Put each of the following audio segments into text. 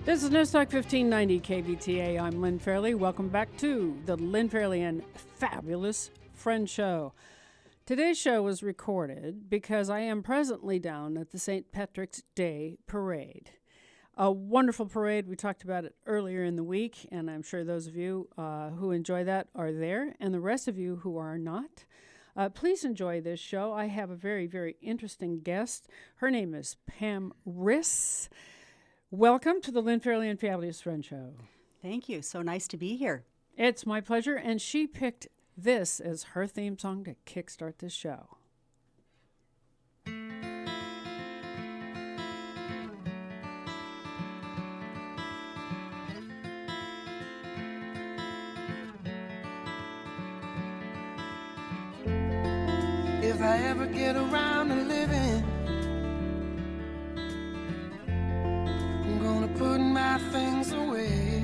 This is Newstalk 1590 KVTA. I'm Lynn Fairley. Welcome back to the Lynn Fairley and Fabulous Friend Show. Today's show was recorded because I am presently down at the St. Patrick's Day Parade. A wonderful parade. We talked about it earlier in the week, and I'm sure those of you who enjoy that are there, and the rest of you who are not. Please enjoy this show. I have a very, very interesting guest. Her name is Pam Riss. Welcome to the Lynn Fairley and Fabulous Friend Show. Thank you. So nice to be here. It's my pleasure, and she picked this as her theme song to kickstart this show. If I ever get around to living, I'm gonna put my things away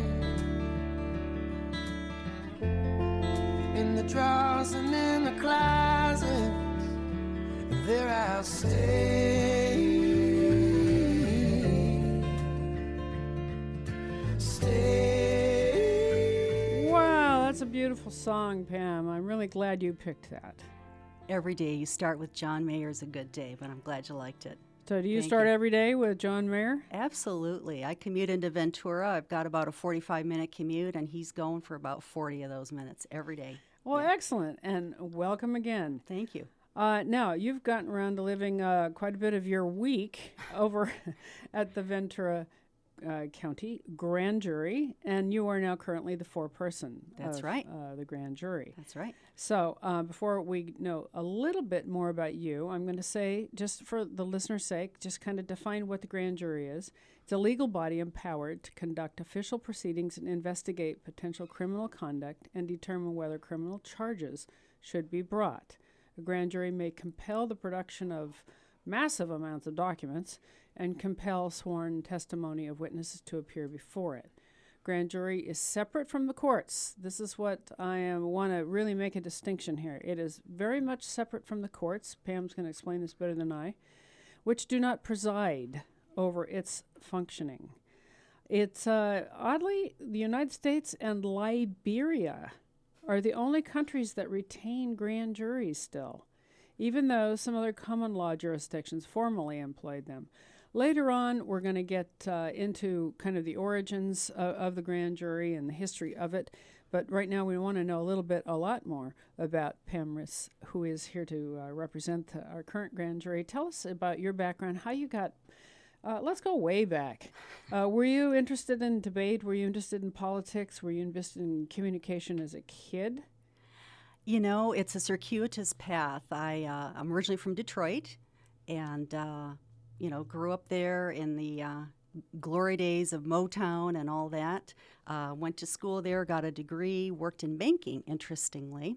in the drawers and in the closets, and there I'll stay. Wow, that's a beautiful song, Pam. I'm really glad you picked that. Every day you start with John Mayer's a good day, but I'm glad you liked it. So do you Thank start you. every day with John Mayer? Absolutely. I commute into Ventura. I've got about a 45-minute commute, and he's going for about 40 of those minutes every day. Well, Yeah. excellent, and welcome again. Thank you. Now, you've gotten around to living quite a bit of your week over at the Ventura County Grand Jury, and you are now currently the foreperson That's of right. The Grand Jury. That's right. So before we know a little bit more about you, I'm going to say, just for the listener's sake, just kind of define what the Grand Jury is. It's a legal body empowered to conduct official proceedings and investigate potential criminal conduct and determine whether criminal charges should be brought. A grand jury may compel the production of massive amounts of documents and compel sworn testimony of witnesses to appear before it. Grand jury is separate from the courts. This is what I want to really make a distinction here. It is very much separate from the courts. Pam's going to explain this better than I, which do not preside over its functioning. It's oddly, the United States and Liberia are the only countries that retain grand juries still, even though some other common law jurisdictions formally employed them. Later on, we're going to get into kind of the origins of the grand jury and the history of it. But right now, we want to know a lot more about Pam Riss, who is here to represent our current grand jury. Tell us about your background, how you got. Let's go way back. Were you interested in debate? Were you interested in politics? Were you interested in communication as a kid? You know, it's a circuitous path. I'm originally from Detroit, and grew up there in the glory days of Motown and all that. Went to school there, got a degree, worked in banking, interestingly.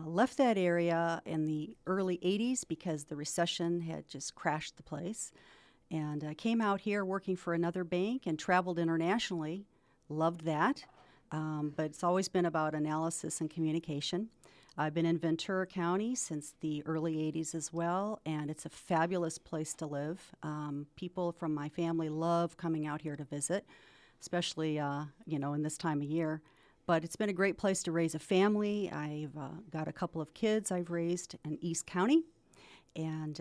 Left that area in the early 80s because the recession had just crashed the place. And came out here working for another bank and traveled internationally. Loved that. But it's always been about analysis and communication. I've been in Ventura County since the early 80s as well, and it's a fabulous place to live. People from my family love coming out here to visit, especially, in this time of year. But it's been a great place to raise a family. I've got a couple of kids I've raised in East County, and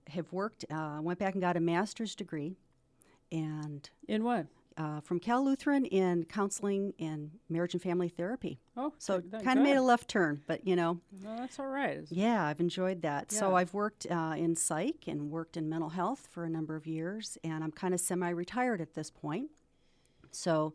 have worked, went back and got a master's degree. And In what? from Cal Lutheran in counseling and marriage and family therapy. Oh, So good. kind of made a left turn, but No, that's all right. yeah, I've enjoyed that. So Yeah. I've worked in psych and worked in mental health for a number of years, and I'm kind of semi-retired at this point. So,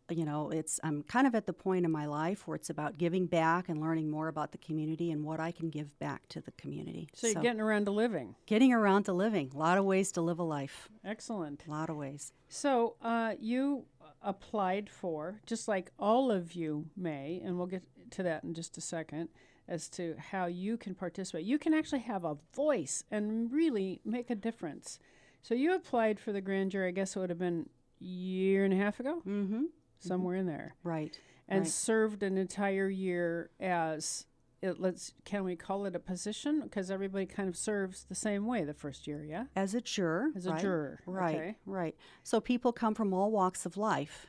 I'm kind of at the point in my life where it's about giving back and learning more about the community and what I can give back to the community. So you're getting around to living. Getting around to living. A lot of ways to live a life. Excellent. A lot of ways. So you applied for, just like all of you may, and we'll get to that in just a second, as to how you can participate. You can actually have a voice and really make a difference. So you applied for the grand jury, I guess it would have been a year and a half ago? Mm-hmm. Somewhere in there. Right. And right. served an entire year as can we call it a position? Because everybody kind of serves the same way the first year, yeah? As a juror. As a right? juror. Right, Okay. right. So people come from all walks of life.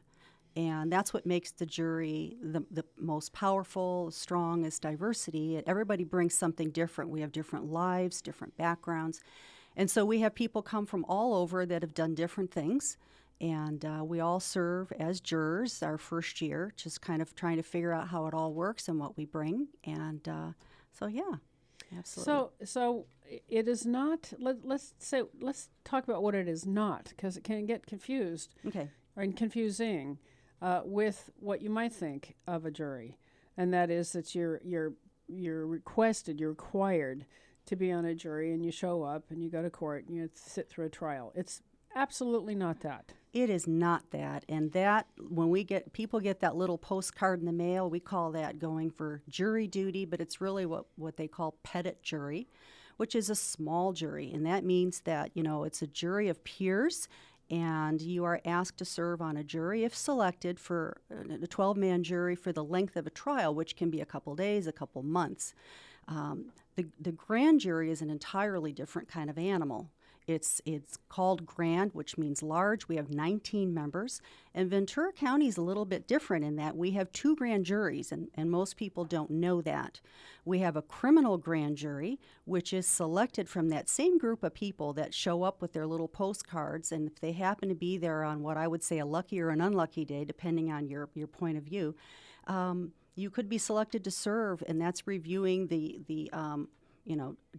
And that's what makes the jury the most powerful, strong, is diversity. Everybody brings something different. We have different lives, different backgrounds. And so we have people come from all over that have done different things. And we all serve as jurors our first year, just kind of trying to figure out how it all works and what we bring. And so, yeah, absolutely. So it is not, let's talk about what it is not, because it can get confused. Okay. And confusing with what you might think of a jury, and that is that you're required to be on a jury, and you show up and you go to court and you sit through a trial. It's absolutely not that. It is not that. And that, when people get that little postcard in the mail, we call that going for jury duty, but it's really what they call petit jury, which is a small jury. And that means that, it's a jury of peers, and you are asked to serve on a jury if selected for a 12-man jury for the length of a trial, which can be a couple days, a couple months. The grand jury is an entirely different kind of animal. It's called grand, which means large. We have 19 members. And Ventura County is a little bit different in that we have 2 grand juries, and most people don't know that. We have a criminal grand jury, which is selected from that same group of people that show up with their little postcards. And if they happen to be there on what I would say a lucky or an unlucky day, depending on your point of view, you could be selected to serve, and that's reviewing the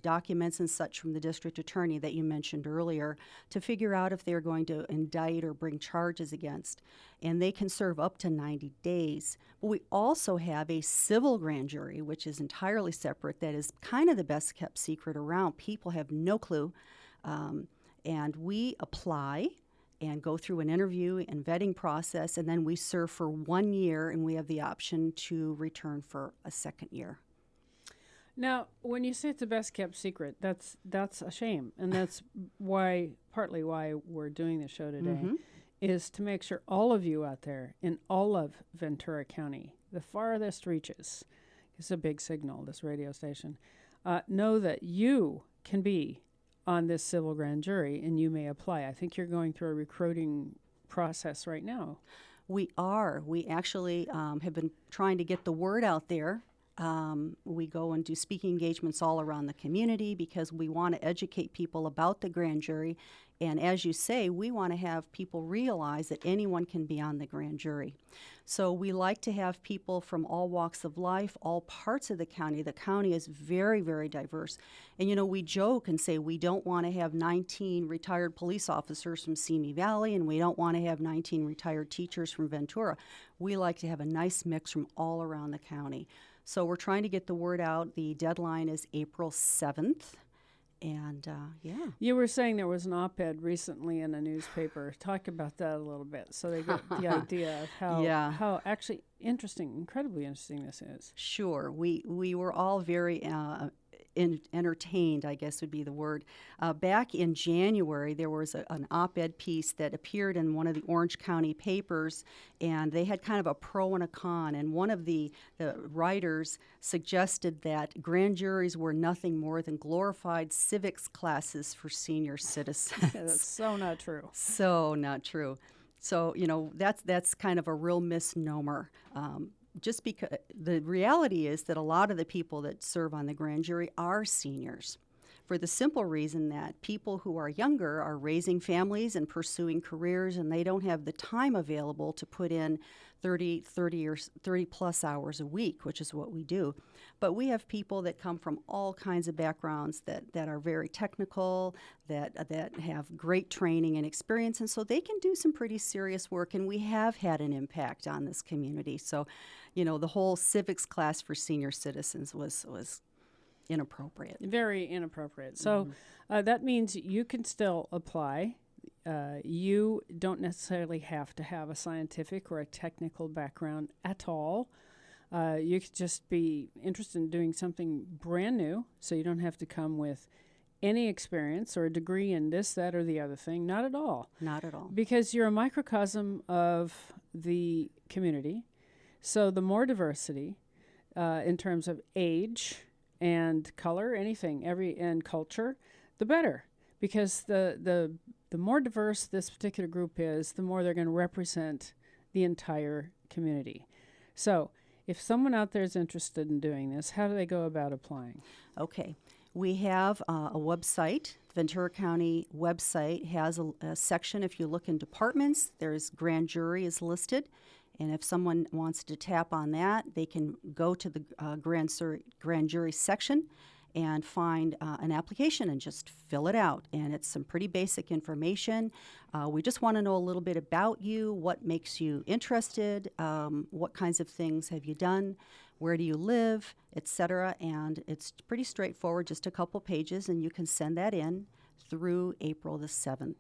documents and such from the district attorney that you mentioned earlier to figure out if they're going to indict or bring charges against. And they can serve up to 90 days. But we also have a civil grand jury, which is entirely separate, that is kind of the best kept secret around. People have no clue. And we apply and go through an interview and vetting process, and then we serve for 1 year, and we have the option to return for a second year. Now, when you say it's the best kept secret, that's a shame, and that's partly why we're doing the show today, is to make sure all of you out there in all of Ventura County, the farthest reaches, it's a big signal, this radio station, know that you can be on this civil grand jury and you may apply. I think you're going through a recruiting process right now. We are. We actually have been trying to get the word out there. We go and do speaking engagements all around the community because we want to educate people about the grand jury. And as you say, we want to have people realize that anyone can be on the grand jury. So we like to have people from all walks of life, all parts of the county. The county is very, very diverse. And, we joke and say we don't want to have 19 retired police officers from Simi Valley, and we don't want to have 19 retired teachers from Ventura. We like to have a nice mix from all around the county. So we're trying to get the word out. The deadline is April 7th. And, yeah. You were saying there was an op-ed recently in a newspaper. Talk about that a little bit so they get the idea of how actually incredibly interesting this is. Sure. We were all very entertained, I guess would be the word. Back in January, there was an op-ed piece that appeared in one of the Orange County papers, and they had kind of a pro and a con. And one of the writers suggested that grand juries were nothing more than glorified civics classes for senior citizens. That's so not true. So not true. So, that's kind of a real misnomer. Just because the reality is that a lot of the people that serve on the grand jury are seniors, for the simple reason that people who are younger are raising families and pursuing careers, and they don't have the time available to put in 30 plus hours a week, which is what we do. But we have people that come from all kinds of backgrounds that are very technical, that have great training and experience, and so they can do some pretty serious work, and we have had an impact on this community. So, the whole civics class for senior citizens was inappropriate. Very inappropriate. So that means you can still apply. You don't necessarily have to have a scientific or a technical background at all. You could just be interested in doing something brand new, so you don't have to come with any experience or a degree in this, that, or the other thing. Not at all. Not at all. Because you're a microcosm of the community. So the more diversity, in terms of age and color, anything, and culture, the better. Because the more diverse this particular group is, the more they're going to represent the entire community. So if someone out there is interested in doing this, how do they go about applying? Okay. We have a website. Ventura County website has a section. If you look in departments, there's grand jury is listed. And if someone wants to tap on that, they can go to the grand jury section and find an application and just fill it out. And it's some pretty basic information. We just want to know a little bit about you, what makes you interested, what kinds of things have you done, where do you live, etc. And it's pretty straightforward, just a couple pages, and you can send that in through April the 7th.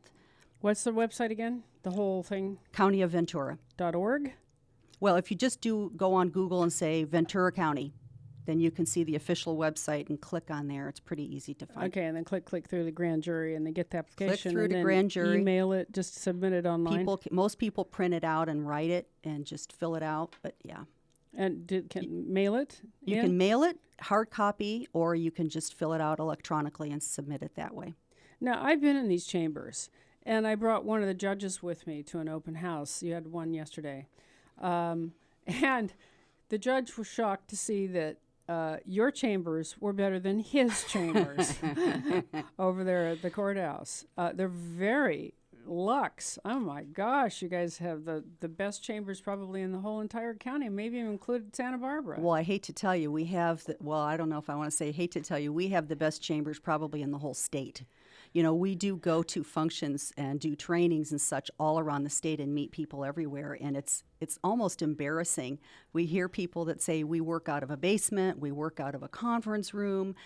What's the website again? The whole thing? countyofventura.org. Well, if you just go on Google and say Ventura County, then you can see the official website and click on there. It's pretty easy to find. Okay, and then click through the grand jury, and they get the application. Click through and to then grand jury. Email it, just submit it online. Most people print it out and write it and just fill it out. But yeah. And can mail it? You can mail it, hard copy, or you can just fill it out electronically and submit it that way. Now, I've been in these chambers, and I brought one of the judges with me to an open house. You had one yesterday. And the judge was shocked to see that your chambers were better than his chambers over there at the courthouse. They're very luxe. Oh my gosh, you guys have the best chambers probably in the whole entire county, maybe even included Santa Barbara. Well, I hate to tell you, we have, I don't know if I want to say hate to tell you, we have the best chambers probably in the whole state. You know, we do go to functions and do trainings and such all around the state and meet people everywhere, and it's almost embarrassing. We hear people that say we work out of a basement, we work out of a conference room,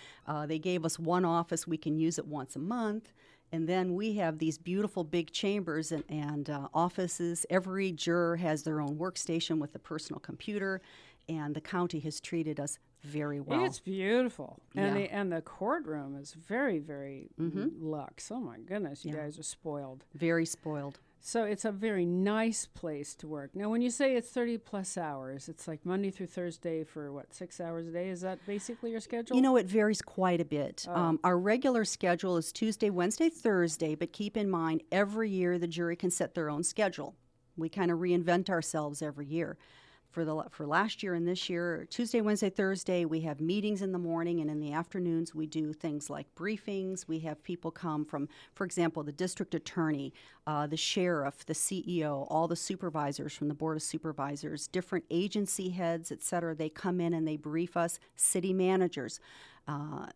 they gave us one office, we can use it once a month, and then we have these beautiful big chambers and offices. Every juror has their own workstation with a personal computer, and the county has treated us very well. It's beautiful. And Yeah. the courtroom is very, very luxe. Oh my goodness, you guys are spoiled. Very spoiled. So it's a very nice place to work. Now, when you say it's 30 plus hours, it's like Monday through Thursday for 6 hours a day? Is that basically your schedule? You know, it varies quite a bit. Our regular schedule is Tuesday, Wednesday, Thursday, but keep in mind every year the jury can set their own schedule. We kind of reinvent ourselves every year. For last year and this year, Tuesday, Wednesday, Thursday, we have meetings in the morning, and in the afternoons we do things like briefings. We have people come from, for example, the district attorney, the sheriff, the CEO, all the supervisors from the Board of Supervisors, different agency heads, et cetera. They come in and they brief us, city managers.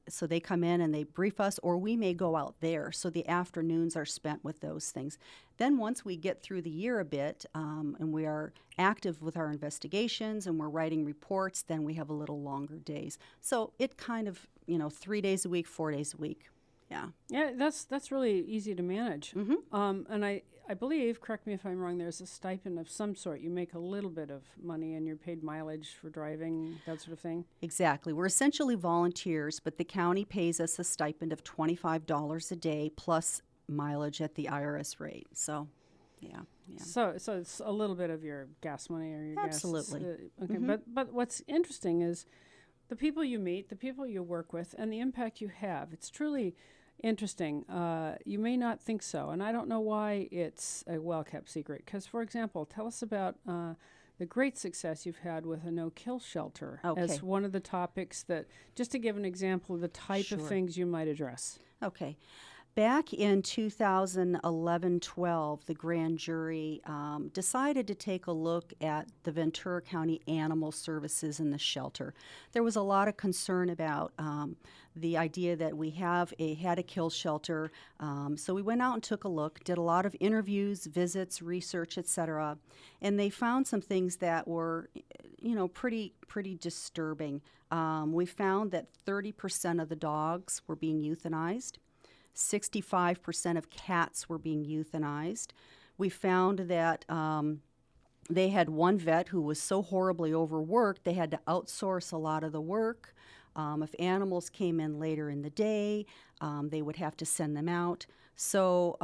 So they come in and they brief us, or we may go out there. So the afternoons are spent with those things. Then once we get through the year a bit and we are active with our investigations and we're writing reports, then we have a little longer days. So it kind of, 3 days a week, 4 days a week. Yeah. Yeah, that's really easy to manage. And I believe, correct me if I'm wrong, there's a stipend of some sort. You make a little bit of money and you're paid mileage for driving, that sort of thing. Exactly. We're essentially volunteers, but the county pays us a stipend of $25 a day plus mileage at the IRS rate. So, yeah. So it's a little bit of your gas money or your Absolutely. gas. Okay, but what's interesting is the people you meet, the people you work with, and the impact you have. It's truly interesting. You may not think so, and I don't know why it's a well-kept secret. Because, for example, tell us about the great success you've had with a no-kill shelter as one of the topics that, just to give an example of the type of things you might address. Okay. Back in 2011-12, the grand jury decided to take a look at the Ventura County Animal Services in the shelter. There was a lot of concern about the idea that we had a kill shelter. So we went out and took a look, did a lot of interviews, visits, research, etc. And they found some things that were, pretty disturbing. We found that 30% of the dogs were being euthanized. 65% of cats were being euthanized. We found that they had one vet who was so horribly overworked, they had to outsource a lot of the work. If animals came in later in the day, they would have to send them out. So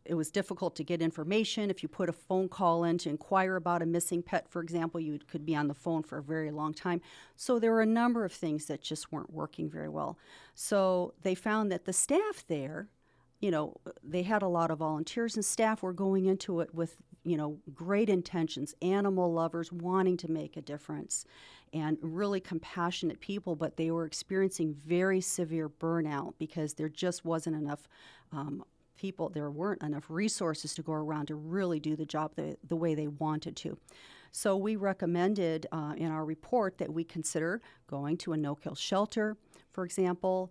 it was difficult to get information. If you put a phone call in to inquire about a missing pet, for example, you could be on the phone for a very long time. So there were a number of things that just weren't working very well. So they found that the staff there, they had a lot of volunteers, and staff were going into it with, great intentions, animal lovers wanting to make a difference, and really compassionate people, but they were experiencing very severe burnout because there just wasn't enough people, there weren't enough resources to go around to really do the job the way they wanted to. So we recommended in our report that we consider going to a no-kill shelter, for example.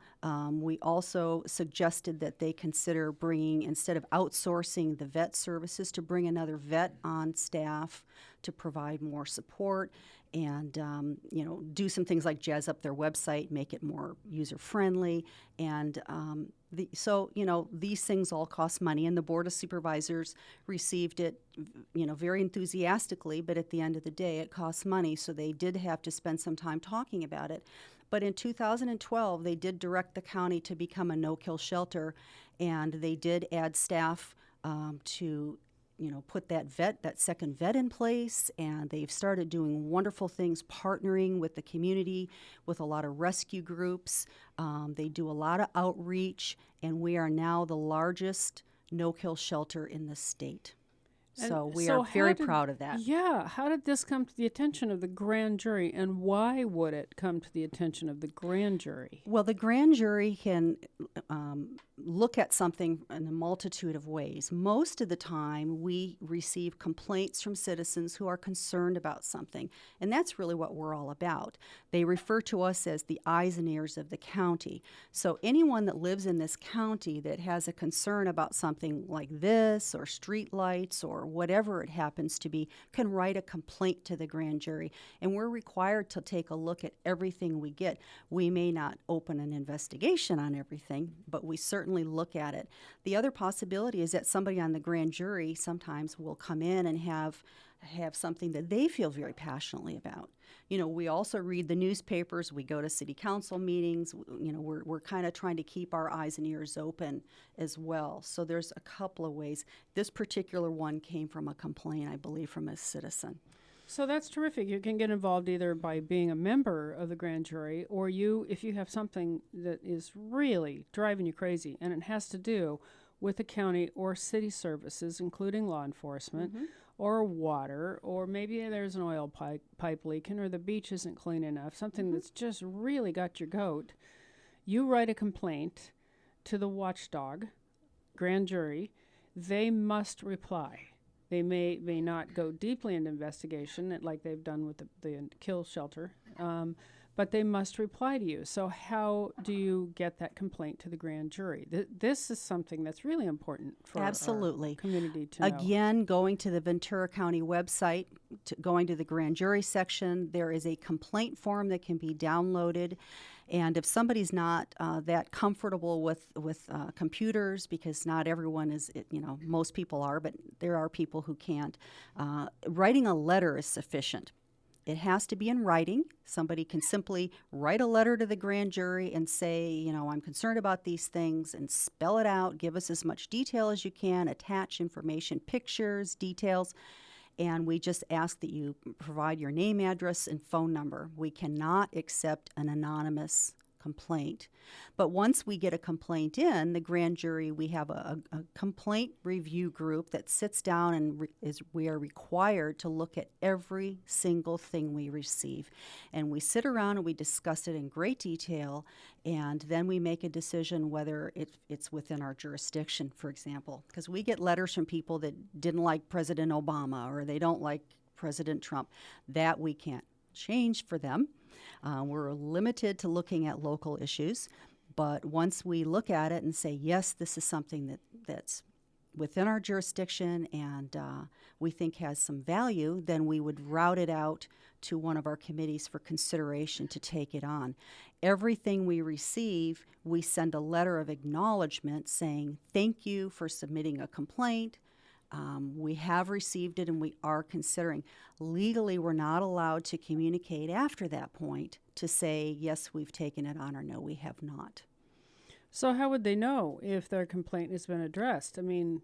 We also suggested that they consider bringing, instead of outsourcing the vet services, to bring another vet on staff to provide more support and, do some things like jazz up their website, make it more user-friendly. And these things all cost money, and the Board of Supervisors received it, very enthusiastically, but at the end of the day, it costs money, so they did have to spend some time talking about it. But in 2012, they did direct the county to become a no-kill shelter, and they did add staff to put that second vet in place, and they've started doing wonderful things, partnering with the community, with a lot of rescue groups. They do a lot of outreach, and we are now the largest no-kill shelter in the state. So we are very proud of that. Yeah. How did this come to the attention of the grand jury, and why would it come to the attention of the grand jury? Well, the grand jury can look at something in a multitude of ways. Most of the time, we receive complaints from citizens who are concerned about something, and that's really what we're all about. They refer to us as the eyes and ears of the county. So anyone that lives in this county that has a concern about something like this, or street lights, or whatever it happens to be, can write a complaint to the grand jury, and we're required to take a look at everything we get. We may not open an investigation on everything, but we certainly look at it. The other possibility is that somebody on the grand jury sometimes will come in and have something that they feel very passionately about. We also read the newspapers, we go to city council meetings, we're kind of trying to keep our eyes and ears open as well. So there's a couple of ways. This particular one came from a complaint, I believe, from a citizen. So that's terrific. You can get involved either by being a member of the grand jury, or if you have something that is really driving you crazy and it has to do with the county or city services, including law enforcement, or water, or maybe there's an oil pipe leaking, or the beach isn't clean enough, something that's just really got your goat. You write a complaint to the watchdog, grand jury. They must reply. They may not go deeply into investigation like they've done with the kill shelter, but they must reply to you. So how do you get that complaint to the grand jury? This is something that's really important for Absolutely. Our community to know. Again, going to the Ventura County website, going to the grand jury section, there is a complaint form that can be downloaded. And if somebody's not that comfortable with computers, because not everyone is, most people are, but there are people who can't, writing a letter is sufficient. It has to be in writing. Somebody can simply write a letter to the grand jury and say, I'm concerned about these things, and spell it out, give us as much detail as you can, attach information, pictures, details. And we just ask that you provide your name, address, and phone number. We cannot accept an anonymous complaint. But once we get a complaint in, the grand jury, we have a complaint review group that sits down, and we are required to look at every single thing we receive. And we sit around and we discuss it in great detail, and then we make a decision whether it's within our jurisdiction, for example. Because we get letters from people that didn't like President Obama, or they don't like President Trump. That we can't change for them. We're limited to looking at local issues, but once we look at it and say, yes, this is something that's within our jurisdiction and we think has some value, then we would route it out to one of our committees for consideration to take it on. Everything we receive, we send a letter of acknowledgement saying, thank you for submitting a complaint. We have received it and we are considering. Legally, we're not allowed to communicate after that point to say, yes, we've taken it on, or no, we have not. So how would they know if their complaint has been addressed? I mean,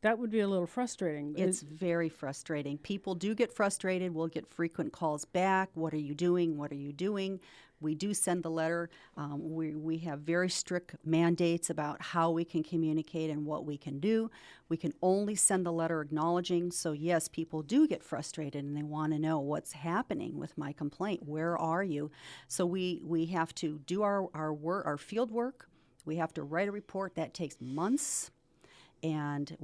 that would be a little frustrating. It's very frustrating. People do get frustrated. We'll get frequent calls back. What are you doing? What are you doing? We do send the letter. We have very strict mandates about how we can communicate and what we can do. We can only send the letter acknowledging. So yes, people do get frustrated and they want to know what's happening with my complaint. Where are you? So we have to do our work, our field work. We have to write a report. That takes months. And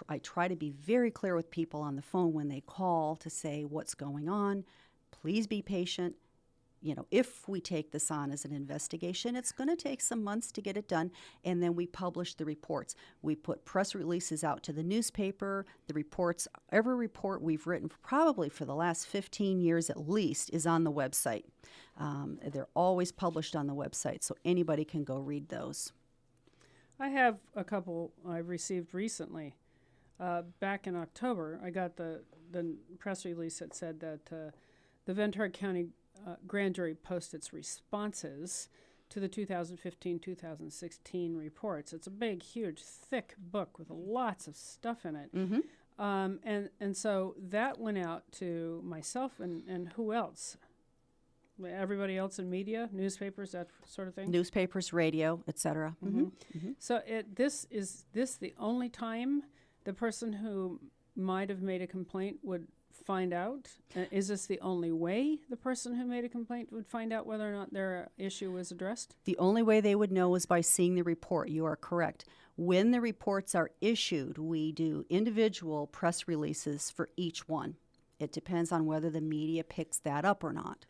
I try to be very clear with people on the phone when they call to say what's going on. Please be patient. You know, if we take this on as an investigation, it's going to take some months to get it done, and then we publish the reports. We put press releases out to the newspaper. The reports, every report we've written probably for the last 15 years at least, is on the website. They're always published on the website, so anybody can go read those. I have a couple I've received recently. Back in October, I got the press release that said that the Ventura County grand jury posts its responses to the 2015-2016 reports. It's a big, huge, thick book with lots of stuff in it. Mm-hmm. And so that went out to myself and who else? Everybody else in media, newspapers, that sort of thing? Newspapers, radio, etc. Mm-hmm. Mm-hmm. So is this the only time the person who might have made a complaint would find out? Is this the only way the person who made a complaint would find out whether or not their issue was addressed? The only way they would know is by seeing the report. You are correct. When the reports are issued, we do individual press releases for each one. It depends on whether the media picks that up or not.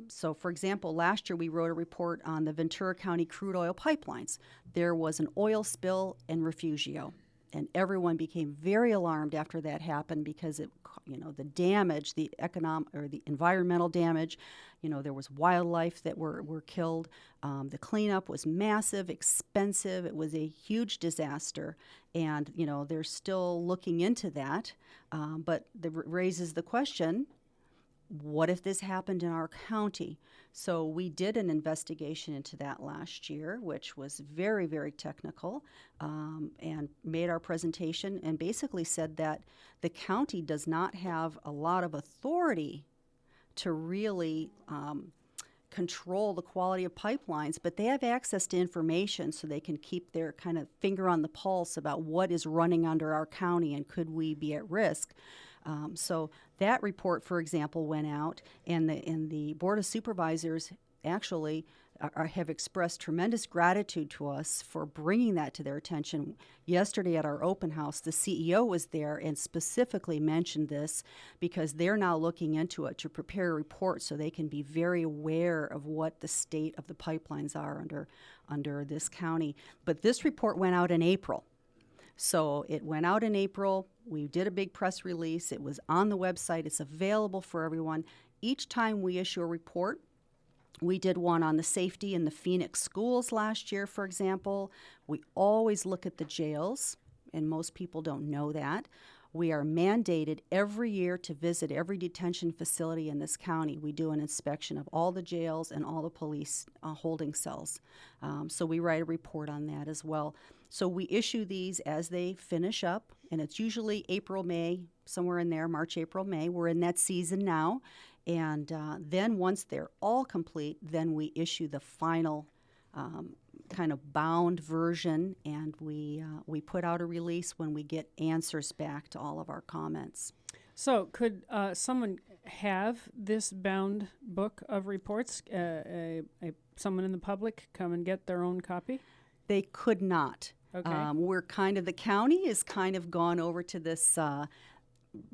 So, for example, last year we wrote a report on the Ventura County crude oil pipelines. There was an oil spill in Refugio, and everyone became very alarmed after that happened because the damage, the economic or the environmental damage, there was wildlife that were killed. The cleanup was massive, expensive. It was a huge disaster, and they're still looking into that. But that raises the question: what if this happened in our county? So we did an investigation into that last year, which was very, very technical, and made our presentation and basically said that the county does not have a lot of authority to really control the quality of pipelines, but they have access to information so they can keep their kind of finger on the pulse about what is running under our county and could we be at risk. So that report, for example, went out, and the Board of Supervisors actually have expressed tremendous gratitude to us for bringing that to their attention. Yesterday at our open house, the CEO was there and specifically mentioned this because they're now looking into it to prepare a report so they can be very aware of what the state of the pipelines are under this county. But this report went out in April. So it went out in April. We did a big press release. It was on the website. It's available for everyone. Each time we issue a report, we did one on the safety in the Phoenix schools last year, for example. We always look at the jails, and most people don't know that. We are mandated every year to visit every detention facility in this county. We do an inspection of all the jails and all the police holding cells. So we write a report on that as well. So we issue these as they finish up, and it's usually April, May, somewhere in there, March, April, May. We're in that season now. And then once they're all complete, then we issue the final kind of bound version, and we put out a release when we get answers back to all of our comments. So could someone have this bound book of reports, someone in the public come and get their own copy? They could not. Okay. The county is kind of gone over to this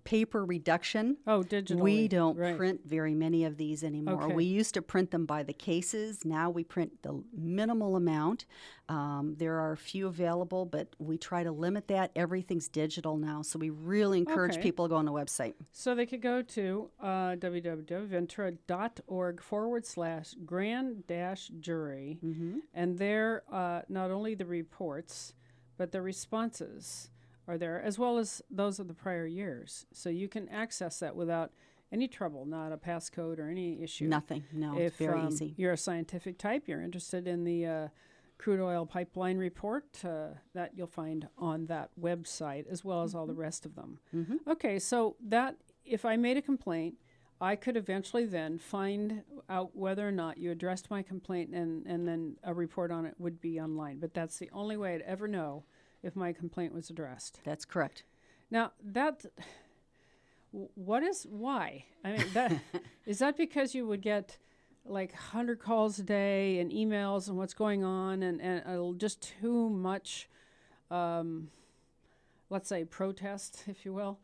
paper reduction. Oh, digitally. We don't right. print very many of these anymore. Okay. We used to print them by the cases. Now we print the minimal amount. There are a few available, but we try to limit that. Everything's digital now, so we really encourage people to go on the website. So they could go to www.ventura.org/grand-jury, and there not only the reports, but the responses are there, as well as those of the prior years. So you can access that without any trouble, not a passcode or any issue. Nothing. No, it's very easy. You're a scientific type, you're interested in the crude oil pipeline report that you'll find on that website, as well as all the rest of them. Okay, so that if I made a complaint, I could eventually then find out whether or not you addressed my complaint, and then a report on it would be online. But that's the only way I'd ever know if my complaint was addressed. That's correct. Now, why? I mean, is that because you would get like 100 calls a day and emails and what's going on and just too much, let's say, protest, if you will,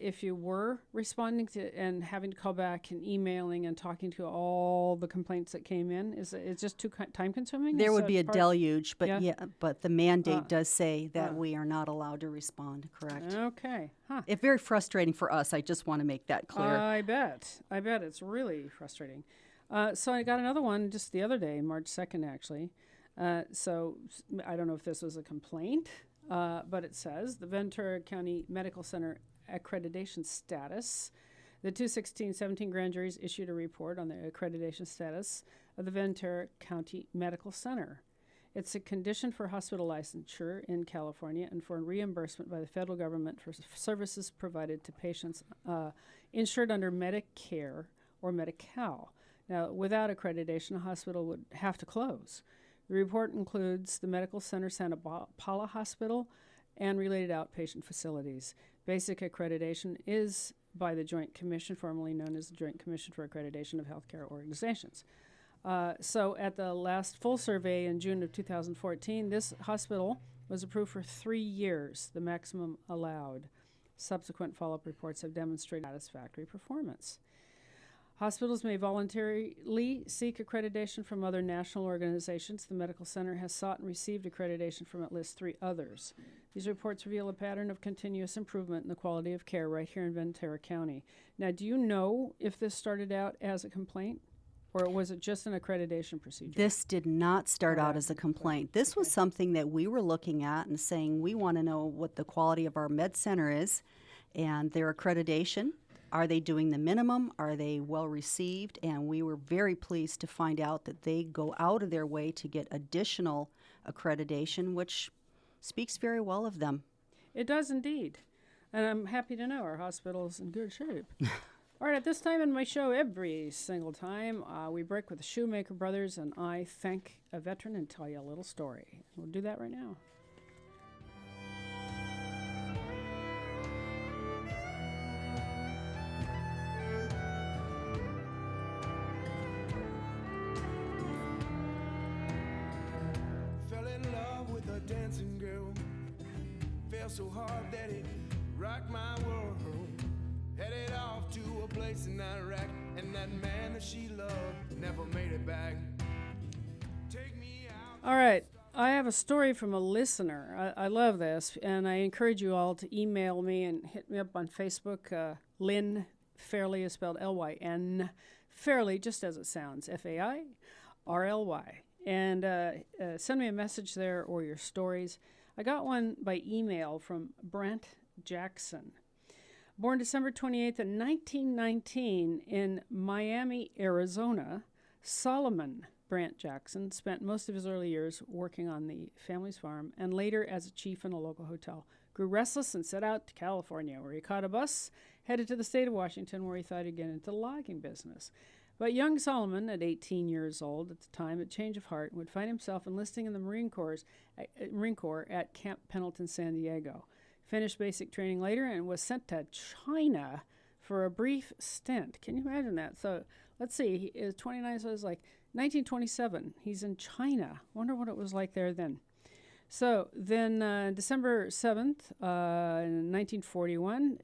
if you were responding to and having to call back and emailing and talking to all the complaints that came in? Is it just too time consuming? There would be a deluge, but but the mandate does say that we are not allowed to respond, correct? Okay. Huh. It's very frustrating for us. I just want to make that clear. I bet it's really frustrating. So I got another one just the other day, March 2nd, actually. So I don't know if this was a complaint, but it says the Ventura County Medical Center accreditation status. The 2016-17 grand juries issued a report on the accreditation status of the Ventura County Medical Center. It's a condition for hospital licensure in California and for reimbursement by the federal government for services provided to patients insured under Medicare or Medi-Cal. Now, without accreditation, a hospital would have to close. The report includes the Medical Center Santa Paula Hospital and related outpatient facilities. Basic accreditation is by the Joint Commission, formerly known as the Joint Commission for Accreditation of Healthcare Organizations. So at the last full survey in June of 2014, this hospital was approved for 3 years, the maximum allowed. Subsequent follow-up reports have demonstrated satisfactory performance. Hospitals may voluntarily seek accreditation from other national organizations. The medical center has sought and received accreditation from at least 3 others. These reports reveal a pattern of continuous improvement in the quality of care right here in Ventura County. Now, do you know if this started out as a complaint, or was it just an accreditation procedure? This did not start out as a complaint. This was something that we were looking at and saying we want to know what the quality of our med center is and their accreditation. Are they doing the minimum? Are they well received? And we were very pleased to find out that they go out of their way to get additional accreditation, which speaks very well of them. It does indeed. And I'm happy to know our hospital's in good shape. All right, at this time in my show, every single time, we break with the Shoemaker Brothers, and I thank a veteran and tell you a little story. We'll do that right now. Dancing girl, fell so hard that it rocked my world. Headed off to a place in Iraq, and that man that she loved never made it back. Take me out. All right, I have a story from a listener. I love this, and I encourage you all to email me and hit me up on Facebook. Lynn Fairley is spelled L-Y-N. Fairley, just as it sounds, F-A-I-R-L-Y. And send me a message there or your stories. I got one by email from Brent Jackson. Born December 28th, 1919 in Miami, Arizona, Solomon Brant Jackson spent most of his early years working on the family's farm and later as a chief in a local hotel. Grew restless and set out to California, where he caught a bus, headed to the state of Washington, where he thought he'd get into the logging business. But young Solomon, at 18 years old at the time, had change of heart and would find himself enlisting in the Marine Corps at Camp Pendleton, San Diego. Finished basic training later and was sent to China for a brief stint. Can you imagine that? So let's see, he is 29, so it's like 1927. He's in China. Wonder what it was like there then. So then December 7th, in 1941,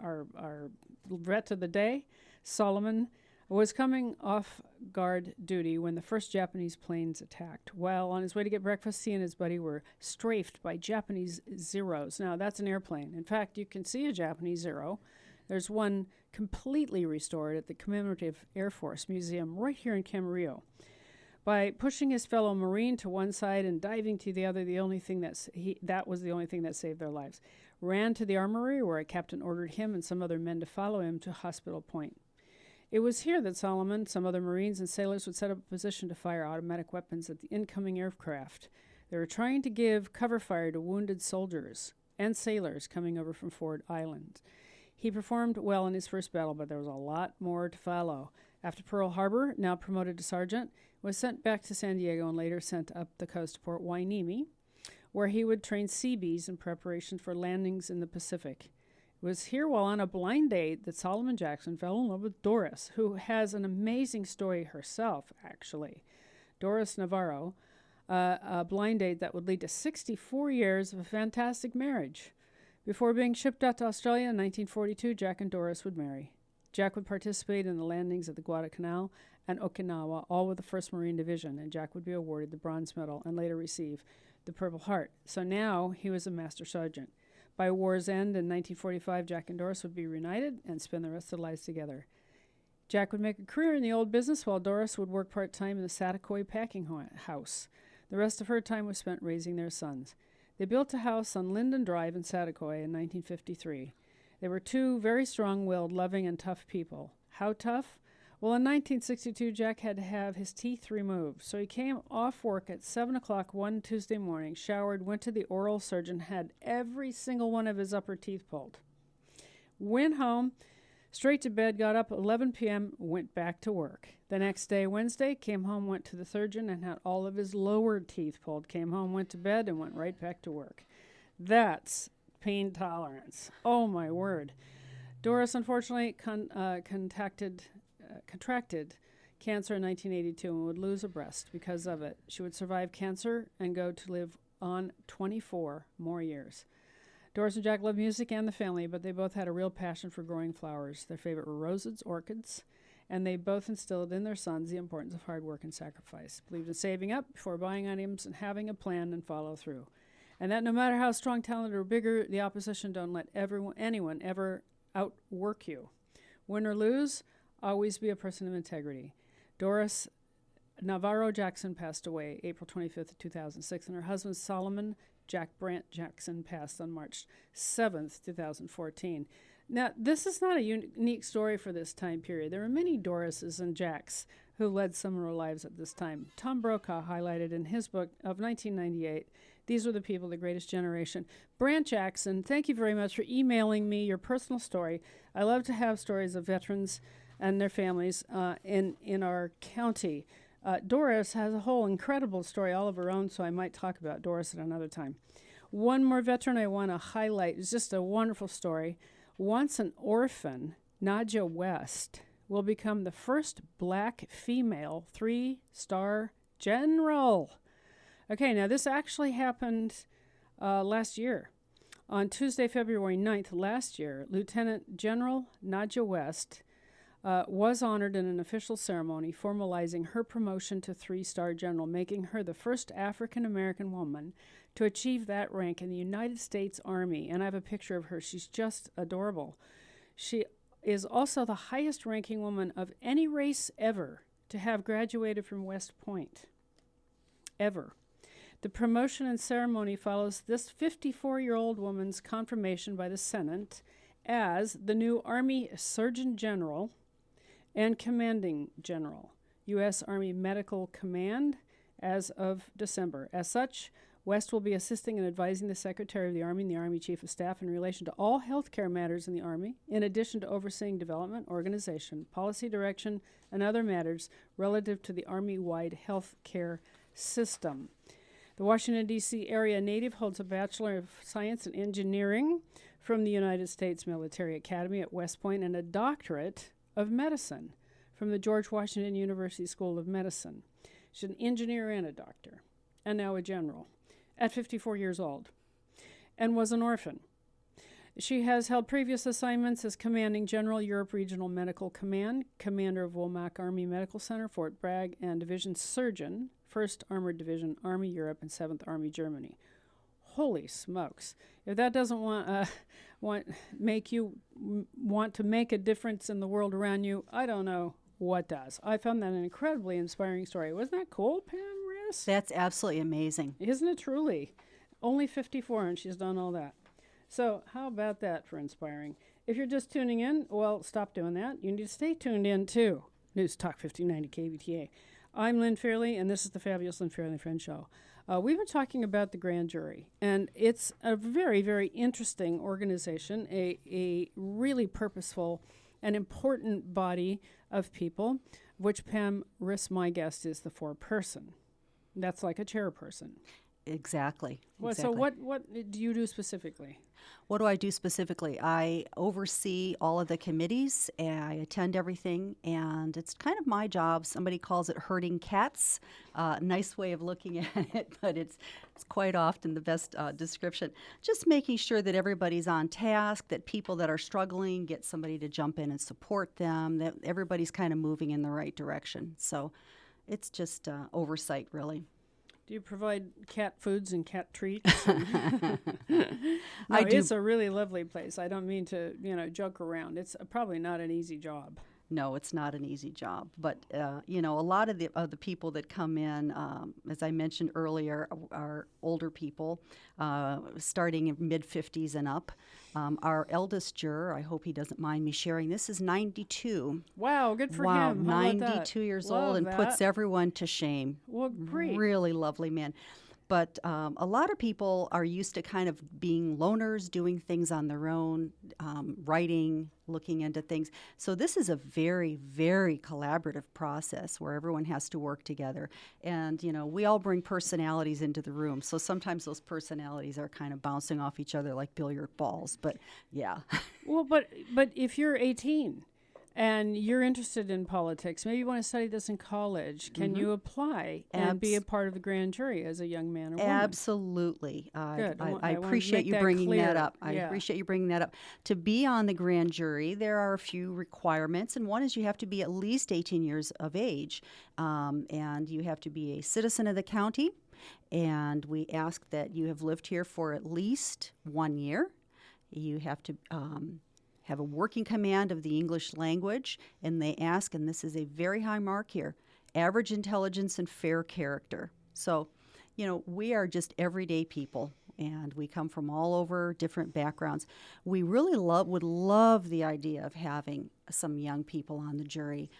our vet of the day, Solomon, was coming off guard duty when the first Japanese planes attacked. While on his way to get breakfast, he and his buddy were strafed by Japanese Zeros. Now, that's an airplane. In fact, you can see a Japanese Zero. There's one completely restored at the Commemorative Air Force Museum right here in Camarillo. By pushing his fellow Marine to one side and diving to the other, that was the only thing that saved their lives. Ran to the armory where a captain ordered him and some other men to follow him to Hospital Point. It was here that Solomon, some other Marines, and sailors would set up a position to fire automatic weapons at the incoming aircraft. They were trying to give cover fire to wounded soldiers and sailors coming over from Ford Island. He performed well in his first battle, but there was a lot more to follow. After Pearl Harbor, now promoted to sergeant, was sent back to San Diego and later sent up the coast to Port Hueneme, where he would train Seabees in preparation for landings in the Pacific. It was here while on a blind date that Solomon Jackson fell in love with Doris, who has an amazing story herself, actually. Doris Navarro, a blind date that would lead to 64 years of a fantastic marriage. Before being shipped out to Australia in 1942, Jack and Doris would marry. Jack would participate in the landings at the Guadalcanal and Okinawa, all with the 1st Marine Division, and Jack would be awarded the Bronze Medal and later receive the Purple Heart. So now he was a Master Sergeant. By war's end in 1945, Jack and Doris would be reunited and spend the rest of their lives together. Jack would make a career in the old business while Doris would work part-time in the Satakoy packing house. The rest of her time was spent raising their sons. They built a house on Linden Drive in Satakoy in 1953. They were two very strong-willed, loving, and tough people. How tough? Well, in 1962, Jack had to have his teeth removed, so he came off work at 7 o'clock one Tuesday morning, showered, went to the oral surgeon, had every single one of his upper teeth pulled. Went home, straight to bed, got up at 11 p.m., went back to work. The next day, Wednesday, came home, went to the surgeon, and had all of his lower teeth pulled. Came home, went to bed, and went right back to work. That's pain tolerance. Oh, my word. Doris, unfortunately, contracted cancer in 1982 and would lose a breast because of it. She would survive cancer and go to live on 24 more years. Doris and Jack loved music and the family, but they both had a real passion for growing flowers. Their favorite were roses, orchids, and they both instilled in their sons the importance of hard work and sacrifice. Believed in saving up before buying items and having a plan and follow through. And that no matter how strong, talented, or bigger the opposition, don't let anyone ever outwork you. Win or lose, always be a person of integrity. Doris Navarro Jackson passed away April 25th, 2006, and her husband Solomon Jack Brant Jackson passed on March 7th, 2014. Now, this is not a unique story for this time period. There were many Dorises and Jacks who led similar lives at this time. Tom Brokaw highlighted in his book of 1998, These Were the People, the Greatest Generation. Brant Jackson, thank you very much for emailing me your personal story. I love to have stories of veterans and their families in our county. Doris has a whole incredible story all of her own, so I might talk about Doris at another time. One more veteran I want to highlight is just a wonderful story. Once an orphan, Nadja West will become the first black female 3-star general. Okay, now this actually happened last year. On Tuesday, February 9th last year, Lieutenant General Nadja West was honored in an official ceremony formalizing her promotion to 3-star general, making her the first African-American woman to achieve that rank in the United States Army. And I have a picture of her. She's just adorable. She is also the highest-ranking woman of any race ever to have graduated from West Point. Ever. The promotion and ceremony follows this 54-year-old woman's confirmation by the Senate as the new Army Surgeon General and Commanding General, U.S. Army Medical Command, as of December. As such, West will be assisting and advising the Secretary of the Army and the Army Chief of Staff in relation to all health care matters in the Army, in addition to overseeing development, organization, policy direction, and other matters relative to the Army-wide health care system. The Washington, D.C. area native holds a Bachelor of Science in Engineering from the United States Military Academy at West Point and a Doctorate of Medicine from the George Washington University School of Medicine. She's an engineer and a doctor, and now a general, at 54 years old, and was an orphan. She has held previous assignments as Commanding General, Europe Regional Medical Command, Commander of Womack Army Medical Center, Fort Bragg, and Division Surgeon, 1st Armored Division, Army Europe, and 7th Army Germany. Holy smokes. If that doesn't make you want to make a difference in the world around you, I don't know what does. I found that an incredibly inspiring story. Wasn't that cool, Pam Riss? That's absolutely amazing. Isn't it truly? Only 54 and she's done all that. So, how about that for inspiring? If you're just tuning in, well, stop doing that. You need to stay tuned in too. News Talk 1590 KVTA. I'm Lynn Fairley, and this is the Fabulous Lynn Fairley Friend Show. We've been talking about the grand jury, and it's a very, very interesting organization, a really purposeful and important body of people, which Pam Riss, my guest, is the foreperson. That's like a chairperson. Exactly. Well, exactly. so what do you do specifically? What do I do specifically? I oversee all of the committees, and I attend everything, and it's kind of my job. Somebody calls it herding cats. Nice way of looking at it, but it's quite often the best description. Just making sure that everybody's on task, that people that are struggling get somebody to jump in and support them, that everybody's kind of moving in the right direction. So it's just oversight, really. Do you provide cat foods and cat treats? No, I do. It's a really lovely place. I don't mean to, joke around. It's probably not an easy job. No, it's not an easy job. But, a lot of the people that come in, as I mentioned earlier, are older people, starting in mid-50s and up. Our eldest juror, I hope he doesn't mind me sharing this, is 92. Wow, good for Wow, him. How about that? 92 years Love old and that. puts everyone to shame. Well, great. Really lovely man. But a lot of people are used to kind of being loners, doing things on their own, writing, looking into things. So this is a very, very collaborative process where everyone has to work together. And, we all bring personalities into the room. So sometimes those personalities are kind of bouncing off each other like billiard balls. But, yeah. Well, but if you're 18 and you're interested in politics, maybe you want to study this in college, can you apply and be a part of the grand jury as a young man or woman? Absolutely. Good. I wanna appreciate make you that bringing clear. that up. I Yeah. appreciate you bringing that up. To be on the grand jury, there are a few requirements, and one is you have to be at least 18 years of age, and you have to be a citizen of the county, and we ask that you have lived here for at least 1 year. You have to have a working command of the English language, and they ask, and this is a very high mark here, average intelligence and fair character. So, we are just everyday people, and we come from all over different backgrounds. We really would love the idea of having some young people on the jury.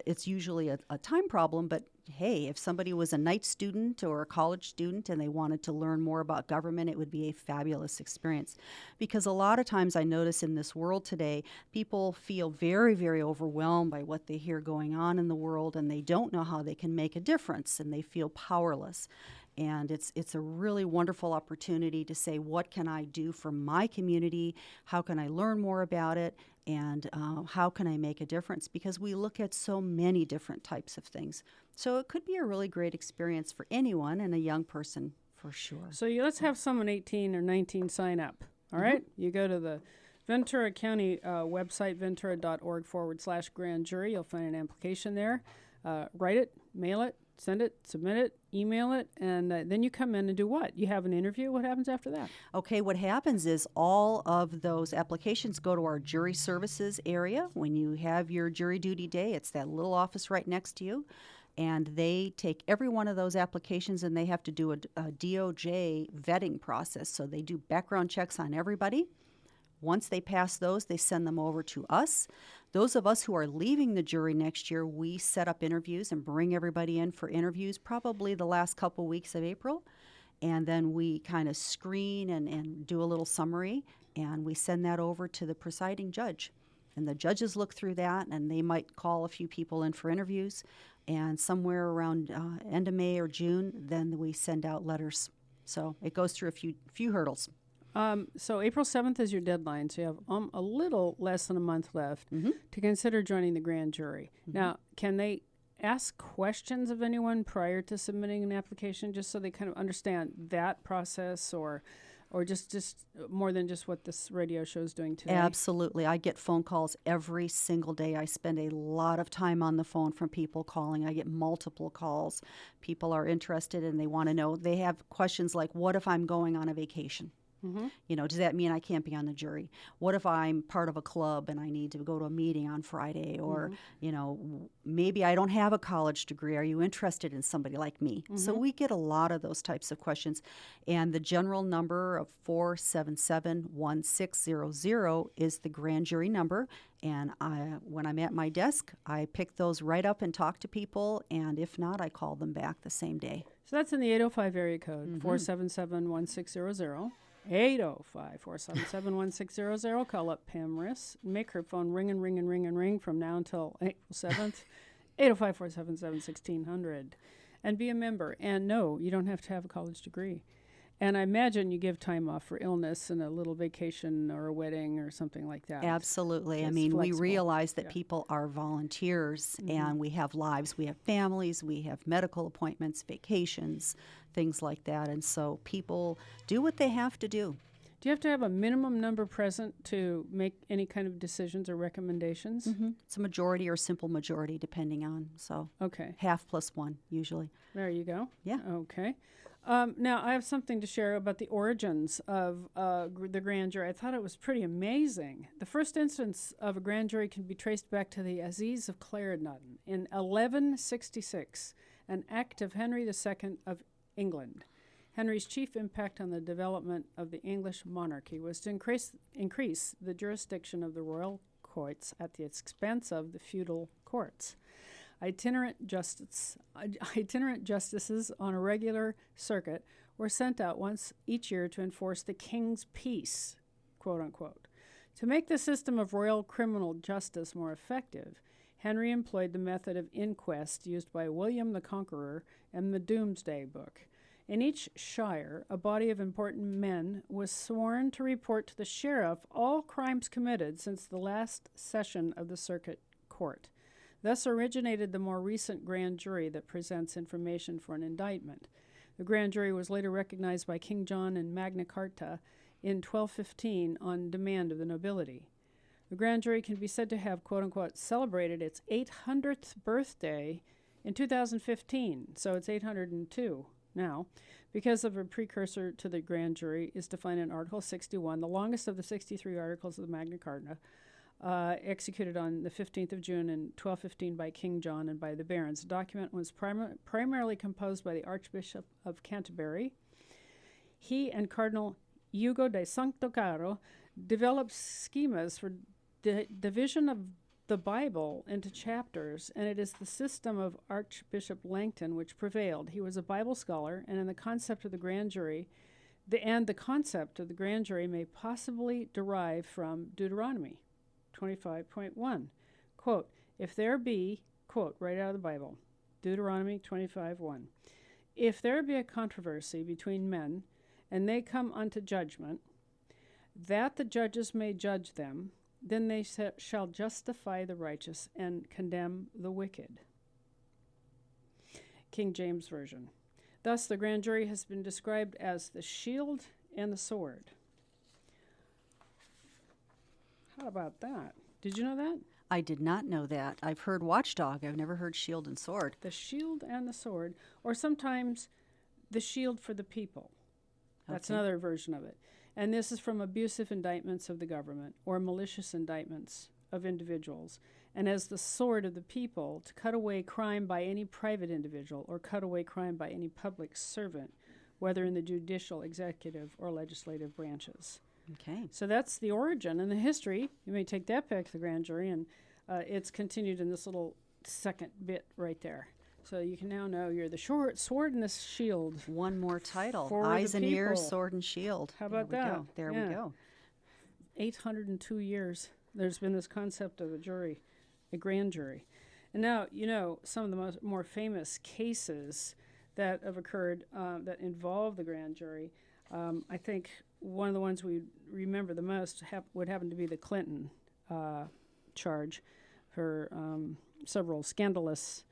It's usually a time problem, but hey, if somebody was a night student or a college student and they wanted to learn more about government, it would be a fabulous experience. Because a lot of times I notice in this world today, people feel very, very overwhelmed by what they hear going on in the world, and they don't know how they can make a difference, and they feel powerless. And it's a really wonderful opportunity to say, what can I do for my community? How can I learn more about it? And how can I make a difference? Because we look at so many different types of things. So it could be a really great experience for anyone, and a young person for sure. So let's have someone 18 or 19 sign up. All right? You go to the Ventura County website, ventura.org/grand jury. You'll find an application there. Write it, mail it, send it, submit it, email it, and then you come in and do what? You have an interview? What happens after that? Okay, what happens is all of those applications go to our jury services area. When you have your jury duty day, it's that little office right next to you. And they take every one of those applications, and they have to do a DOJ vetting process. So they do background checks on everybody. Once they pass those, they send them over to us. Those of us who are leaving the jury next year, we set up interviews and bring everybody in for interviews probably the last couple weeks of April. And then we kind of screen and do a little summary, and we send that over to the presiding judge. And the judges look through that, and they might call a few people in for interviews. And somewhere around end of May or June, then we send out letters. So it goes through a few hurdles. So April 7th is your deadline, so you have a little less than a month left to consider joining the grand jury. Now, can they ask questions of anyone prior to submitting an application, just so they kind of understand that process, or just more than just what this radio show is doing today? Absolutely. I get phone calls every single day. I spend a lot of time on the phone from people calling. I get multiple calls. People are interested and they want to know. They have questions like, what if I'm going on a vacation? You know, does that mean I can't be on the jury? What if I'm part of a club and I need to go to a meeting on Friday? Or, you know, maybe I don't have a college degree. Are you interested in somebody like me? So we get a lot of those types of questions. And the general number of 477-1600 is the grand jury number. And when I'm at my desk, I pick those right up and talk to people. And if not, I call them back the same day. So that's in the 805 area code, 477-1600. 805-477-1600. Call up Pam Riss. Make her phone ring and ring and ring and ring from now until April 7th. 805-477-1600. And be a member. And no, you don't have to have a college degree. And I imagine you give time off for illness and a little vacation or a wedding or something like that. Absolutely. I It's mean, flexible. we realize that people are volunteers and we have lives, we have families, we have medical appointments, vacations, things like that. And so people do what they have to do. Do you have to have a minimum number present to make any kind of decisions or recommendations? It's a majority or simple majority, depending on. So Okay. half plus one, usually. There you go. Yeah. Okay. Now, I have something to share about the origins of the grand jury. I thought it was pretty amazing. The first instance of a grand jury can be traced back to the Aziz of Clarendon in 1166, an act of Henry II of England. Henry's chief impact on the development of the English monarchy was to increase the jurisdiction of the royal courts at the expense of the feudal courts. Itinerant justices on a regular circuit were sent out once each year to enforce the king's peace, quote unquote. To make the system of royal criminal justice more effective, Henry employed the method of inquest used by William the Conqueror and the Doomsday Book. In each shire, a body of important men was sworn to report to the sheriff all crimes committed since the last session of the circuit court. Thus originated the more recent grand jury that presents information for an indictment. The grand jury was later recognized by King John in Magna Carta in 1215 on demand of the nobility. The grand jury can be said to have, quote-unquote, celebrated its 800th birthday in 2015, so it's 802 now, because of a precursor to the grand jury is defined in Article 61, the longest of the 63 articles of the Magna Carta, executed on the 15th of June in 1215 by King John and by the barons. The document was primarily composed by the Archbishop of Canterbury. He and Cardinal Hugo de Sancto Caro developed schemas for division of the Bible into chapters, and it is the system of Archbishop Langton which prevailed. He was a Bible scholar, and in the concept of the grand jury, the concept of the grand jury may possibly derive from Deuteronomy 25.1. Quote, if there be, quote, right out of the Bible, Deuteronomy 25.1. If there be a controversy between men, and they come unto judgment, that the judges may judge them, then they shall justify the righteous and condemn the wicked. King James Version. Thus, the grand jury has been described as the shield and the sword. How about that? Did you know that? I did not know that. I've heard watchdog. I've never heard shield and sword. The shield and the sword, or sometimes the shield for the people. That's Okay. another version of it. And this is from abusive indictments of the government or malicious indictments of individuals, and as the sword of the people to cut away crime by any private individual or cut away crime by any public servant, whether in the judicial, executive, or legislative branches. Okay. So that's the origin and the history. You may take that back to the grand jury, and it's continued in this little second bit right there. So you can now know you're the sword and the shield. One more title. For the Eyes and ears, people. sword and shield. How about There we that? go. There Yeah. we go. 802 years there's been this concept of a jury, a grand jury. And now, you know, some of the more famous cases that have occurred that involve the grand jury, I think one of the ones we remember the most would happen to be the Clinton charge for several scandalous,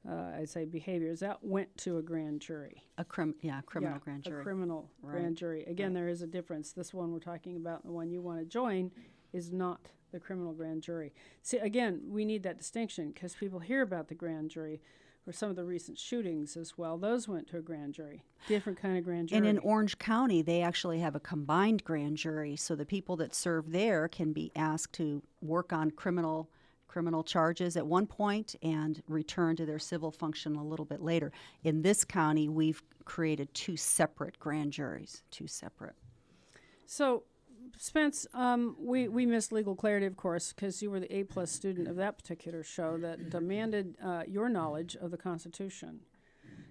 I'd say, behaviors. That went to a grand jury. Criminal Yeah, grand jury. A criminal Right. grand jury. Again, Right. there is a difference. This one we're talking about, the one you want to join, is not the criminal grand jury. See, again, we need that distinction because people hear about the grand jury, or some of the recent shootings as well. Those went to a grand jury, different kind of grand jury. And in Orange County, they actually have a combined grand jury, so the people that serve there can be asked to work on criminal charges at one point and return to their civil function a little bit later. In this county, we've created 2 separate grand juries, 2 separate. So, Spence, we missed legal clarity, of course, because you were the A+ student of that particular show that demanded your knowledge of the Constitution.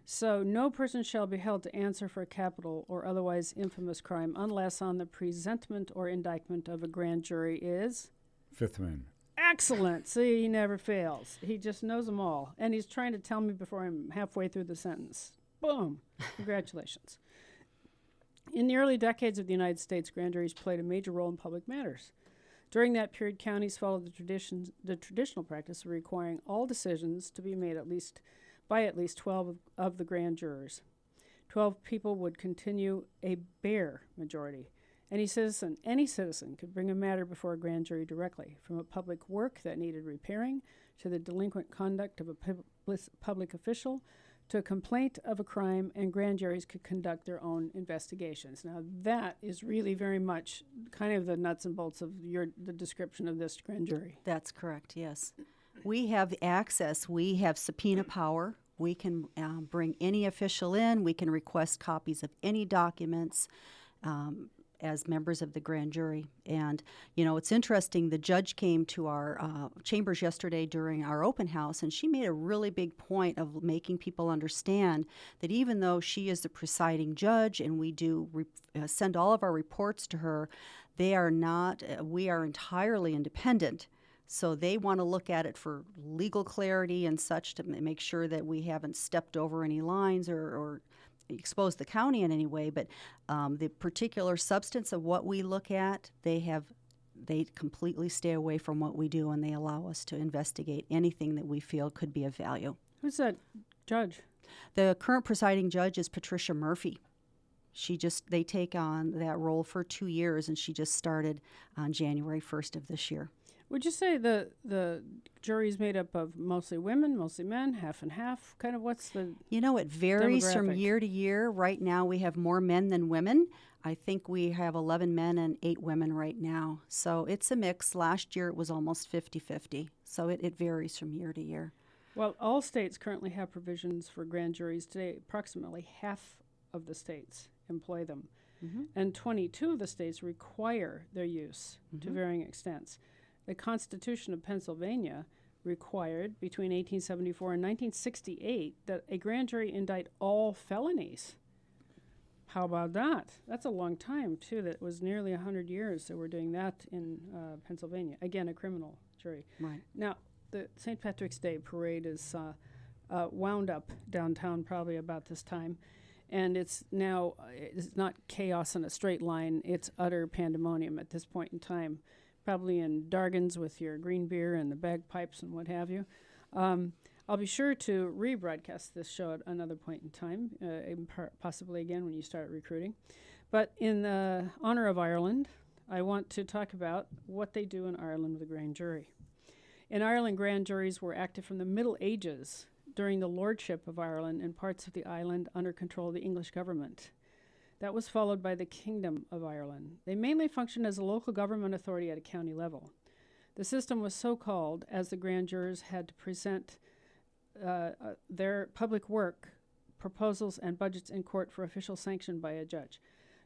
So, no person shall be held to answer for a capital or otherwise infamous crime unless on the presentment or indictment of a grand jury is? Fifth Amendment. Excellent. See, he never fails. He just knows them all. And he's trying to tell me before I'm halfway through the sentence. Boom. Congratulations. In the early decades of the United States, grand juries played a major role in public matters. During that period, counties followed the traditional practice of requiring all decisions to be made by at least 12 of the grand jurors. 12 people would continue a bare majority. Any citizen could bring a matter before a grand jury directly, from a public work that needed repairing to the delinquent conduct of a public official to a complaint of a crime, and grand juries could conduct their own investigations. Now, that is really very much kind of the nuts and bolts of the description of this grand jury. That's correct, yes. We have access. We have subpoena power. We can bring any official in. We can request copies of any documents as members of the grand jury. And, you know, it's interesting, the judge came to our chambers yesterday during our open house, and she made a really big point of making people understand that even though she is the presiding judge and we do send all of our reports to her, they are not, we are entirely independent. So they want to look at it for legal clarity and such to make sure that we haven't stepped over any lines or expose the county in any way, but the particular substance of what we look at, they completely stay away from what we do, and they allow us to investigate anything that we feel could be of value. Who's that judge? The current presiding judge is Patricia Murphy. They take on that role for 2 years, and she just started on January 1st of this year. Would you say the jury is made up of mostly women, mostly men, half and half? Kind of what's the You know, it varies from demographic? year to year. Right now we have more men than women. I think we have 11 men and 8 women right now. So it's a mix. Last year it was almost 50-50. So it varies from year to year. Well, all states currently have provisions for grand juries today. Approximately half of the states employ them. Mm-hmm. And 22 of the states require their use to varying extents. The Constitution of Pennsylvania required between 1874 and 1968 that a grand jury indict all felonies. How about that? That's a long time, too. That was nearly 100 years that we're doing that in Pennsylvania. Again, a criminal jury. Right. Now, the St. Patrick's Day parade is wound up downtown probably about this time. And it's now, it's not chaos in a straight line. It's utter pandemonium at this point in time. Probably in Dargan's with your green beer and the bagpipes and what have you. I'll be sure to rebroadcast this show at another point in time, possibly again when you start recruiting. But in honor of Ireland, I want to talk about what they do in Ireland with a grand jury. In Ireland, grand juries were active from the Middle Ages during the lordship of Ireland and parts of the island under control of the English government. That was followed by the Kingdom of Ireland. They mainly functioned as a local government authority at a county level. The system was so called as the grand jurors had to present their public work, proposals, and budgets in court for official sanction by a judge.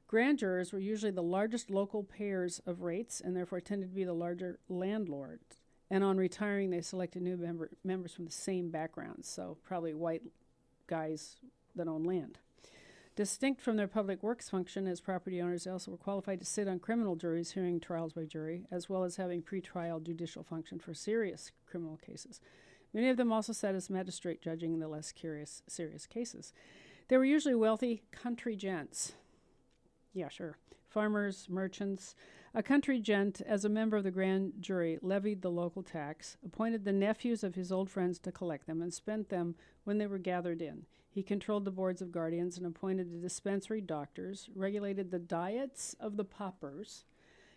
Grand jurors were usually the largest local payers of rates and therefore tended to be the larger landlords. And on retiring, they selected new members from the same backgrounds, so probably white guys that own land. Distinct from their public works function as property owners, they also were qualified to sit on criminal juries hearing trials by jury, as well as having pretrial judicial function for serious criminal cases. Many of them also sat as magistrate judging in the less serious cases. They were usually wealthy country gents. Yeah, sure. Farmers, merchants. A country gent, as a member of the grand jury, levied the local tax, appointed the nephews of his old friends to collect them, and spent them when they were gathered in. He controlled the boards of guardians and appointed the dispensary doctors, regulated the diets of the paupers,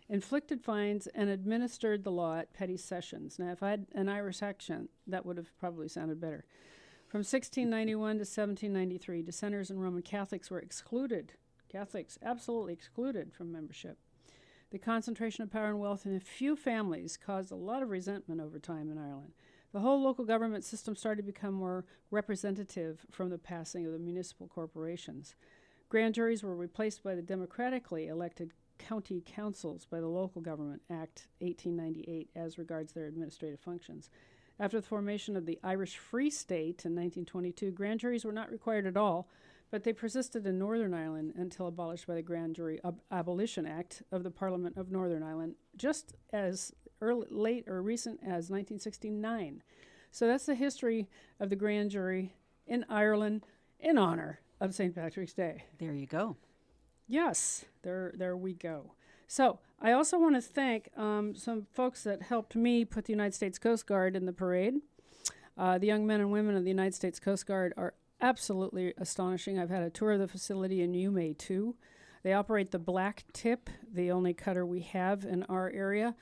inflicted fines, and administered the law at petty sessions. Now, if I had an Irish accent, that would have probably sounded better. From 1691 to 1793, dissenters and Roman Catholics were excluded. Catholics absolutely excluded from membership. The concentration of power and wealth in a few families caused a lot of resentment over time in Ireland. The whole local government system started to become more representative from the passing of the municipal corporations. Grand juries were replaced by the democratically elected county councils by the Local Government Act 1898 as regards their administrative functions. After the formation of the Irish Free State in 1922, grand juries were not required at all, but they persisted in Northern Ireland until abolished by the Grand Jury Abolition Act of the Parliament of Northern Ireland, just as late or recent as 1969. So that's the history of the grand jury in Ireland in honor of St. Patrick's Day. There you go. Yes, there we go. So I also want to thank some folks that helped me put the United States Coast Guard in the parade. The young men and women of the United States Coast Guard are absolutely astonishing. I've had a tour of the facility, and you may too. They operate the Black Tip, the only cutter we have in our area,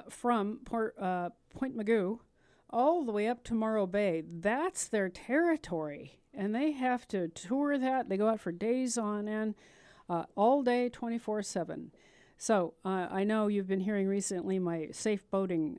from Point Magoo all the way up to Morro Bay. That's their territory, and they have to tour that. They go out for days on end, all day, 24/7. So I know you've been hearing recently my safe boating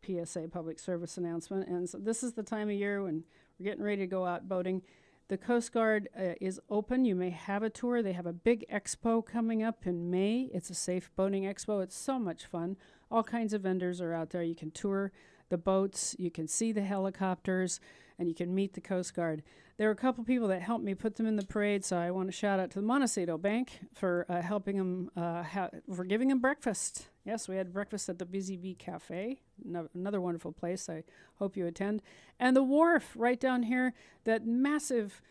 PSA, public service announcement, and so this is the time of year when we're getting ready to go out boating. The Coast Guard is open. You may have a tour. They have a big expo coming up in May. It's a safe boating expo. It's so much fun. All kinds of vendors are out there. You can tour the boats, you can see the helicopters, and you can meet the Coast Guard. There were a couple people that helped me put them in the parade, so I want to shout out to the Montecito Bank for helping them, for giving them breakfast. Yes, we had breakfast at the Busy Bee Cafe, another wonderful place. I hope you attend. And the wharf right down here, that massive,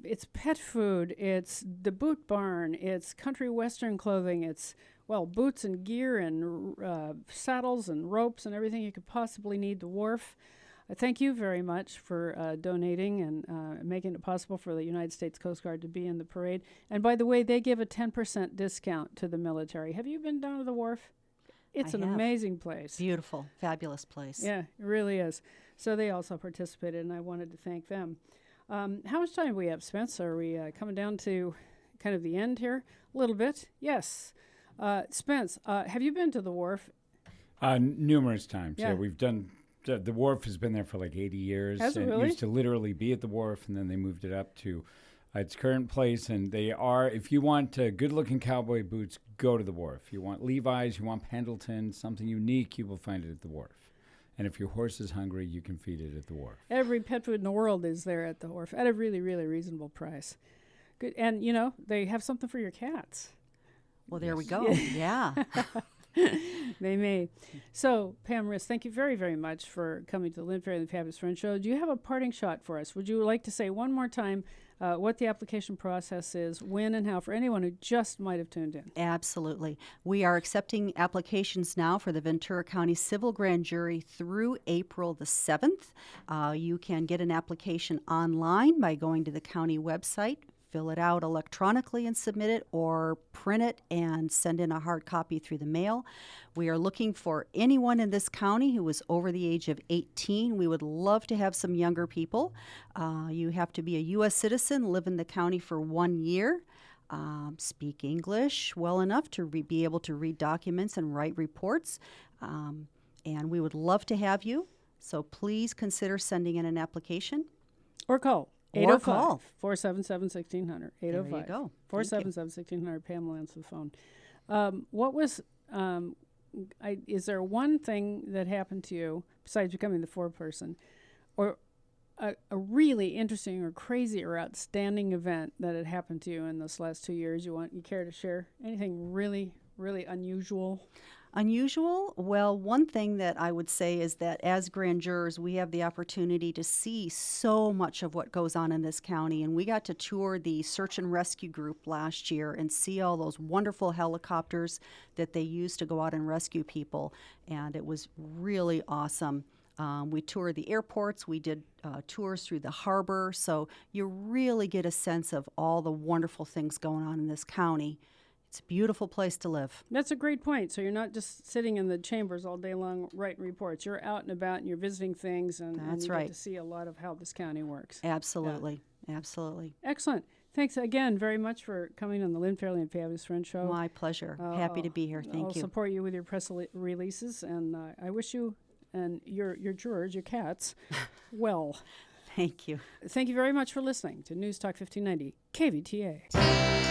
it's pet food, it's the boot barn, it's country western clothing, it's, well, boots and gear and saddles and ropes and everything you could possibly need. The wharf. Thank you very much for donating and making it possible for the United States Coast Guard to be in the parade. And by the way, they give a 10% discount to the military. Have you been down to the wharf? It's an amazing place. Beautiful, fabulous place. Yeah, it really is. So they also participated, and I wanted to thank them. How much time do we have, Spence? Are we coming down to kind of the end here? A little bit? Yes. Spence, have you been to the wharf? Numerous times. Yeah. Yeah, we've done. The wharf has been there for like 80 years. Has it and really? used to literally be at the wharf, and then they moved it up to its current place. And they are, if you want good-looking cowboy boots, go to the wharf. You want Levi's, you want Pendleton, something unique, you will find it at the wharf. And if your horse is hungry, you can feed it at the wharf. Every pet food in the world is there at the wharf at a really, really reasonable price. Good, and you know they have something for your cats. Well, there we go. Yeah. They may. So, Pam Riss, thank you very, very much for coming to the Lynn Fair and the Fabulous Friends Show. Do you have a parting shot for us? Would you like to say one more time what the application process is, when and how, for anyone who just might have tuned in? Absolutely. We are accepting applications now for the Ventura County Civil Grand Jury through April the 7th. You can get an application online by going to the county website, fill it out electronically and submit it, or print it and send in a hard copy through the mail. We are looking for anyone in this county who is over the age of 18. We would love to have some younger people. You have to be a U.S. citizen, live in the county for 1 year, speak English well enough to be able to read documents and write reports. And we would love to have you. So please consider sending in an application. Or call. Or call. 477-1600. 805. There you go. 477-1600. Pamela answers the phone. What was, is there one thing that happened to you, besides becoming the foreperson, or a really interesting or crazy or outstanding event that had happened to you in this last 2 years you care to share? Anything really, really unusual? Unusual? Well, one thing that I would say is that as grand jurors, we have the opportunity to see so much of what goes on in this county. And we got to tour the search and rescue group last year and see all those wonderful helicopters that they use to go out and rescue people. And it was really awesome. We toured the airports. We did tours through the harbor. So you really get a sense of all the wonderful things going on in this county. It's a beautiful place to live. That's a great point. So you're not just sitting in the chambers all day long writing reports. You're out and about and you're visiting things, and That's you right. get to see a lot of how this county works. Absolutely. Absolutely. Excellent. Thanks again very much for coming on the Lynn Fairley and Fabulous Friends show. My pleasure. Happy to be here. Thank I'll you. support you with your press releases, and I wish you and your jurors, your cats, well. Thank you. Thank you very much for listening to News Talk 1590 KVTA.